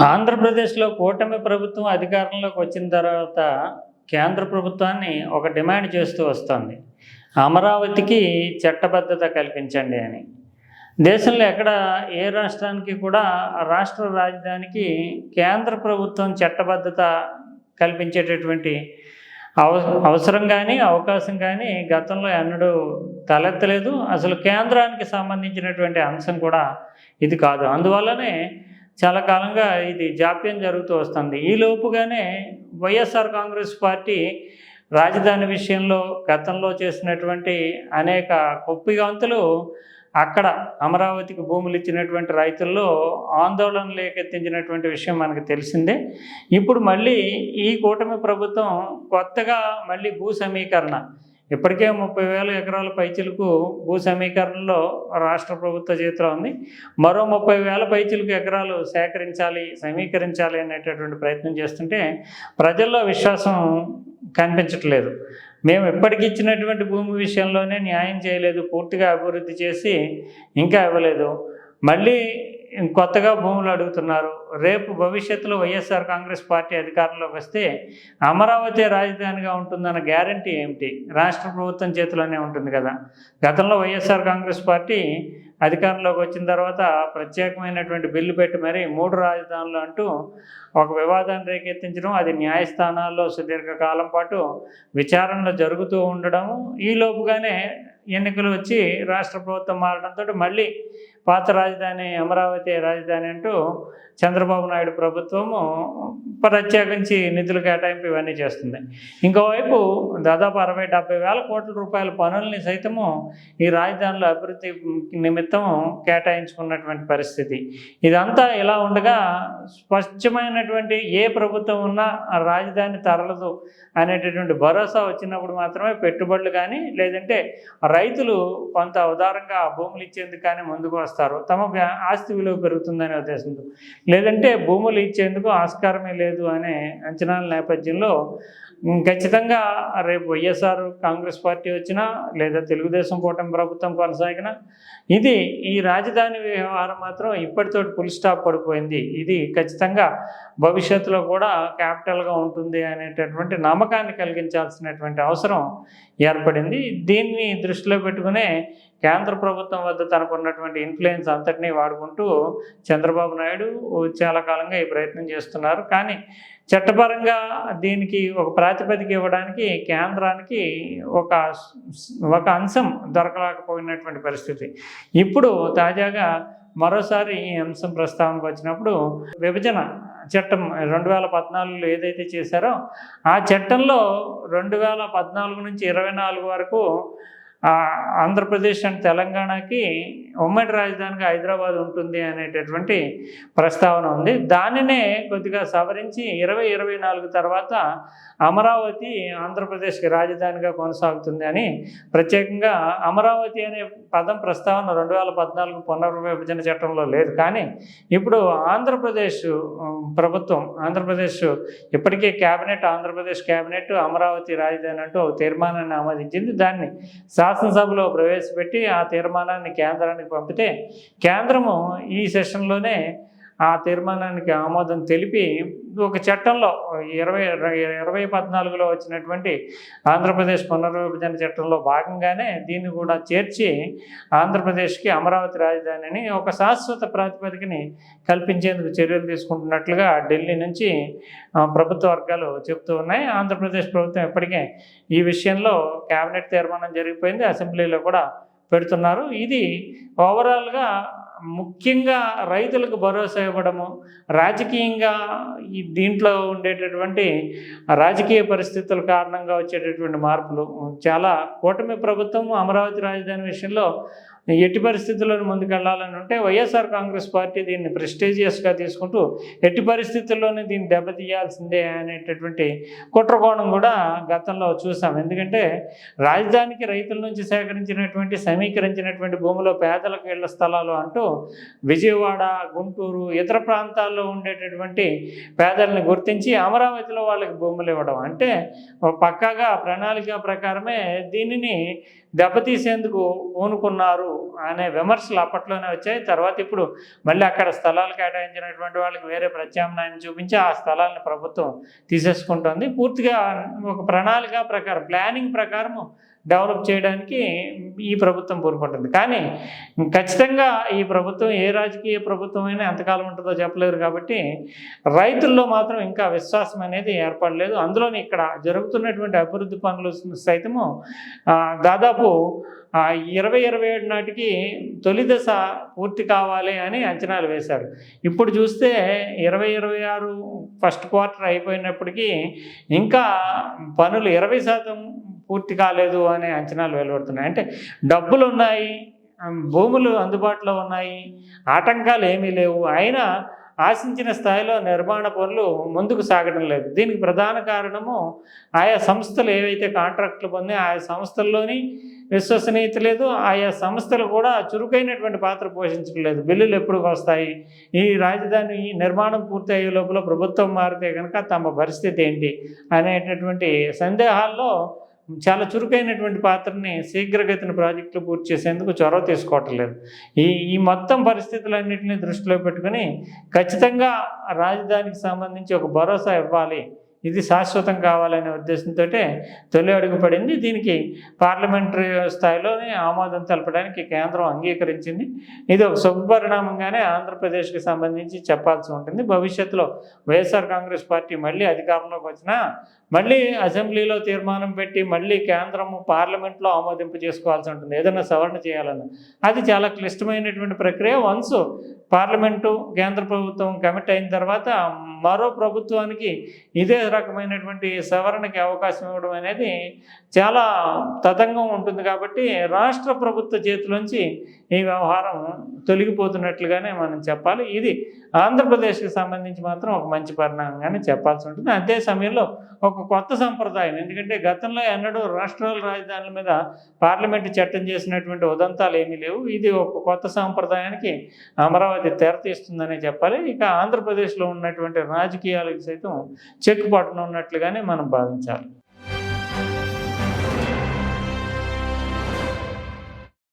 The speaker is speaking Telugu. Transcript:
ఆంధ్రప్రదేశ్‌లో కూటమి ప్రభుత్వం అధికారంలోకి వచ్చిన తర్వాత కేంద్ర ప్రభుత్వాన్ని ఒక డిమాండ్ చేస్తూ వస్తోంది. అమరావతికి చట్టబద్ధత కల్పించండి అని. దేశంలో ఎక్కడ ఏ రాష్ట్రానికి కూడా రాష్ట్ర రాజధానికి కేంద్ర ప్రభుత్వం చట్టబద్ధత కల్పించేటటువంటి అవసరం కానీ, అవకాశం కానీ గతంలో ఎన్నడూ తలెత్తలేదు. అసలు కేంద్రానికి సంబంధించినటువంటి అంశం కూడా ఇది కాదు. అందువల్లనే చాలా కాలంగా ఇది జాప్యం జరుగుతూ వస్తుంది. ఈలోపుగానే వైఎస్ఆర్ కాంగ్రెస్ పార్టీ రాజధాని విషయంలో గతంలో చేసినటువంటి అనేక కుప్పిగంతులు అక్కడ అమరావతికి భూములు ఇచ్చినటువంటి రైతుల్లో ఆందోళన లేకెత్తించినటువంటి విషయం మనకు తెలిసిందే. ఇప్పుడు మళ్ళీ ఈ కూటమి ప్రభుత్వం కొత్తగా మళ్ళీ భూ సమీకరణ ఇప్పటికే 30,000 ఎకరాల పైచిలకు భూ సమీకరణలో రాష్ట్ర ప్రభుత్వ చేతిలో ఉంది. మరో 30,000 పైచిలకు ఎకరాలు సమీకరించాలి అనేటటువంటి ప్రయత్నం చేస్తుంటే ప్రజల్లో విశ్వాసం కనిపించట్లేదు. మేము ఇప్పటికి ఇచ్చినటువంటి భూమి విషయంలోనే న్యాయం చేయలేదు, పూర్తిగా అభివృద్ధి చేసి ఇంకా ఇవ్వలేదు, మళ్ళీ కొత్తగా భూములు అడుగుతున్నారు. రేపు భవిష్యత్తులో వైఎస్ఆర్ కాంగ్రెస్ పార్టీ అధికారంలోకి వస్తే అమరావతి రాజధానిగా ఉంటుందన్న గ్యారంటీ ఏమిటి? రాష్ట్ర ప్రభుత్వం చేతిలోనే ఉంటుంది కదా. గతంలో వైఎస్ఆర్ కాంగ్రెస్ పార్టీ అధికారంలోకి వచ్చిన తర్వాత ప్రత్యేకమైనటువంటి బిల్లు పెట్టి మరి 3 రాజధానులు అంటూ ఒక వివాదాన్ని రేకెత్తించడం, అది న్యాయస్థానాల్లో సుదీర్ఘకాలం పాటు విచారణలు జరుగుతూ ఉండడము, ఈలోపుగానే ఎన్నికలు వచ్చి రాష్ట్ర ప్రభుత్వం మారడంతో మళ్ళీ పాత రాజధాని అమరావతి రాజధాని అంటూ చంద్రబాబు నాయుడు ప్రభుత్వము ప్రత్యేకించి నిధులు కేటాయింపు ఇవన్నీ చేస్తుంది. ఇంకోవైపు దాదాపు 60-70 వేల కోట్ల రూపాయల పనుల్ని సైతము ఈ రాజధానిలో అభివృద్ధి నిమిత్తము కేటాయించుకున్నటువంటి పరిస్థితి. ఇదంతా ఇలా ఉండగా స్పష్టమైనటువంటి ఏ ప్రభుత్వం ఉన్నా ఆ రాజధాని తరలదు అనేటటువంటి భరోసా వచ్చినప్పుడు మాత్రమే పెట్టుబడులు కానీ, లేదంటే రైతులు కొంత ఉదారంగా భూములు ఇచ్చేందుకు కానీ ముందుకు వస్తారు. తమ ఆస్తి విలువ పెరుగుతుందనే ఉద్దేశంతో, లేదంటే భూములు ఇచ్చేందుకు ఆస్కారమే లేదు అనే అంచనాల నేపథ్యంలో ఖచ్చితంగా రేపు వైఎస్ఆర్ కాంగ్రెస్ పార్టీ వచ్చినా లేదా తెలుగుదేశం కూటమి ప్రభుత్వం కొనసాగినా ఈ రాజధాని వ్యవహారం మాత్రం ఇప్పటితోటి ఫుల్ స్టాప్ పడిపోయింది. ఇది ఖచ్చితంగా భవిష్యత్తులో కూడా క్యాపిటల్గా ఉంటుంది అనేటటువంటి నమ్మకాన్ని కలిగించాల్సినటువంటి అవసరం ఏర్పడింది. దీన్ని దృష్టిలో పెట్టుకునే కేంద్ర ప్రభుత్వం వద్ద తనకున్నటువంటి ఇన్ఫ్లుయెన్స్ అంతటినీ వాడుకుంటూ చంద్రబాబు నాయుడు చాలా కాలంగా ఈ ప్రయత్నం చేస్తున్నారు. కానీ చట్టపరంగా దీనికి ఒక ప్రాతిపదిక ఇవ్వడానికి కేంద్రానికి ఒక అంశం దొరకలేకపోయినటువంటి పరిస్థితి. ఇప్పుడు తాజాగా మరోసారి ఈ అంశం ప్రస్తావనకు వచ్చినప్పుడు విభజన చట్టం 2014లో ఏదైతే చేశారో ఆ చట్టంలో 2014 నుంచి 24 వరకు ఆంధ్రప్రదేశ్ అండ్ తెలంగాణకి ఉమ్మడి రాజధానిగా హైదరాబాద్ ఉంటుంది అనేటటువంటి ప్రస్తావన ఉంది. దానినే కొద్దిగా సవరించి 2024 తర్వాత అమరావతి ఆంధ్రప్రదేశ్కి రాజధానిగా కొనసాగుతుంది అని ప్రత్యేకంగా అమరావతి అనే పదం ప్రస్తావన 2014 పునర్విభజన చట్టంలో లేదు. కానీ ఇప్పుడు ఆంధ్రప్రదేశ్ ప్రభుత్వం ఇప్పటికే ఆంధ్రప్రదేశ్ క్యాబినెట్ అమరావతి రాజధాని అంటూ ఒక తీర్మానాన్ని ఆమోదించింది. దాన్ని శాసనసభలో ప్రవేశపెట్టి ఆ తీర్మానాన్ని కేంద్రానికి పంపితే కేంద్రము ఈ సెషన్లోనే ఆ తీర్మానానికి ఆమోదం తెలిపి ఒక చట్టంలో 2014లో వచ్చినటువంటి ఆంధ్రప్రదేశ్ పునర్విభజన చట్టంలో భాగంగానే దీన్ని కూడా చేర్చి ఆంధ్రప్రదేశ్కి అమరావతి రాజధానిని ఒక శాశ్వత ప్రాతిపదికని కల్పించేందుకు చర్యలు తీసుకుంటున్నట్లుగా ఢిల్లీ నుంచి ప్రభుత్వ వర్గాలు చెబుతూ ఉన్నాయి. ఆంధ్రప్రదేశ్ ప్రభుత్వం ఇప్పటికే ఈ విషయంలో కేబినెట్ తీర్మానం జరిగిపోయింది, అసెంబ్లీలో కూడా పెడుతున్నారు. ఇది ఓవరాల్గా ముఖ్యంగా రైతులకు భరోసా ఇవ్వడము, రాజకీయంగా దీంట్లో ఉండేటటువంటి రాజకీయ పరిస్థితుల కారణంగా వచ్చేటటువంటి మార్పులు చాలా కూటమి ప్రభుత్వం అమరావతి రాజధాని విషయంలో ఎట్టి పరిస్థితుల్లోనూ ముందుకెళ్లాలని ఉంటే వైఎస్ఆర్ కాంగ్రెస్ పార్టీ దీన్ని ప్రెస్టీజియస్గా తీసుకుంటూ ఎట్టి పరిస్థితుల్లోనే దీన్ని దెబ్బతీయాల్సిందే అనేటటువంటి కుట్రకోణం కూడా గతంలో చూసాం. ఎందుకంటే రాజధానికి రైతుల నుంచి సమీకరించినటువంటి భూమిలో పేదలకు ఇళ్ల స్థలాలు అంటూ విజయవాడ, గుంటూరు, ఇతర ప్రాంతాల్లో ఉండేటటువంటి పేదల్ని గుర్తించి అమరావతిలో వాళ్ళకి భూములు ఇవ్వడం అంటే పక్కాగా ప్రణాళిక ప్రకారమే దీనిని దెబ్బతీసేందుకు పూనుకున్నారు అనే విమర్శలు అప్పట్లోనే వచ్చాయి. తర్వాత ఇప్పుడు మళ్ళీ అక్కడ స్థలాలు కేటాయించినటువంటి వాళ్ళకి వేరే ప్రత్యామ్నాయం చూపించి ఆ స్థలాలను ప్రభుత్వం తీసేసుకుంటుంది. పూర్తిగా ఒక ప్రణాళిక ప్రకారం, ప్లానింగ్ ప్రకారం డెవలప్ చేయడానికి ఈ ప్రభుత్వం పూనుకుంటుంది. కానీ ఖచ్చితంగా ఈ ప్రభుత్వం ఏ రాజకీయ ప్రభుత్వం అయినా ఎంతకాలం ఉంటుందో చెప్పలేరు కాబట్టి రైతుల్లో మాత్రం ఇంకా విశ్వాసం అనేది ఏర్పడలేదు. అందులోని ఇక్కడ జరుగుతున్నటువంటి అభివృద్ధి పనులు సైతము దాదాపు 2027 నాటికి తొలి దశ పూర్తి కావాలి అని అంచనాలు వేశారు. ఇప్పుడు చూస్తే 2026 ఫస్ట్ క్వార్టర్ అయిపోయినప్పటికీ ఇంకా పనులు 20% పూర్తి కాలేదు అనే అంచనాలు వెలువడుతున్నాయి. అంటే డబ్బులు ఉన్నాయి, భూములు అందుబాటులో ఉన్నాయి, ఆటంకాలు ఏమీ లేవు, అయినా ఆశించిన స్థాయిలో నిర్మాణ పనులు ముందుకు సాగడం లేదు. దీనికి ప్రధాన కారణము ఆయా సంస్థలు ఏవైతే కాంట్రాక్టులు పొంది ఆయా సంస్థల్లోని విశ్వసనీయత లేదు, ఆయా సంస్థలు కూడా చురుకైనటువంటి పాత్ర పోషించడం లేదు. బిల్లులు ఎప్పుడు వస్తాయి, ఈ రాజధాని నిర్మాణం పూర్తి అయ్యే లోపల ప్రభుత్వం మారితే కనుక తమ పరిస్థితి ఏంటి అనేటటువంటి సందేహాల్లో చాలా చురుకైనటువంటి పాత్రని శీఘ్రగతిన ప్రాజెక్టులు పూర్తి చేసేందుకు చొరవ తీసుకోవటం లేదు. ఈ మొత్తం పరిస్థితులన్నింటినీ దృష్టిలో పెట్టుకుని ఖచ్చితంగా రాజధానికి సంబంధించి ఒక భరోసా ఇవ్వాలి, ఇది శాశ్వతం కావాలనే ఉద్దేశంతో తొలి అడుగు పడింది. దీనికి పార్లమెంటరీ స్థాయిలోనే ఆమోదం తెలపడానికి కేంద్రం అంగీకరించింది. ఇది ఒక శుభపరిణామంగానే ఆంధ్రప్రదేశ్కి సంబంధించి చెప్పాల్సి ఉంటుంది. భవిష్యత్తులో వైఎస్ఆర్ కాంగ్రెస్ పార్టీ మళ్ళీ అధికారంలోకి వచ్చినా మళ్ళీ అసెంబ్లీలో తీర్మానం పెట్టి మళ్ళీ కేంద్రము పార్లమెంట్లో ఆమోదింపు చేసుకోవాల్సి ఉంటుంది ఏదైనా సవరణ చేయాలన్నా. అది చాలా క్లిష్టమైనటువంటి ప్రక్రియ. వన్స్ పార్లమెంటు కేంద్ర ప్రభుత్వం కమిట్ అయిన తర్వాత మరో ప్రభుత్వానికి ఇదే రకమైనటువంటి సవరణకి అవకాశం ఇవ్వడం అనేది చాలా తతంగం ఉంటుంది. కాబట్టి రాష్ట్ర ప్రభుత్వ చేతిలోంచి ఈ వ్యవహారం తొలగిపోతున్నట్లుగానే మనం చెప్పాలి. ఇది ఆంధ్రప్రదేశ్కి సంబంధించి మాత్రం ఒక మంచి పరిణామంగానే చెప్పాల్సి ఉంటుంది. అదే సమయంలో ఒక కొత్త సంప్రదాయం, ఎందుకంటే గతంలో ఎన్నడూ రాష్ట్రాల రాజధానుల మీద పార్లమెంటు చట్టం చేసినటువంటి ఉదంతాలు ఏమీ లేవు. ఇది ఒక కొత్త సాంప్రదాయానికి అమరావతి తెరతీస్తుందనే చెప్పాలి. ఇక ఆంధ్రప్రదేశ్లో ఉన్నటువంటి రాజకీయాలకు సైతం చెక్ పట్టనున్నట్లుగానే మనం భావించాలి.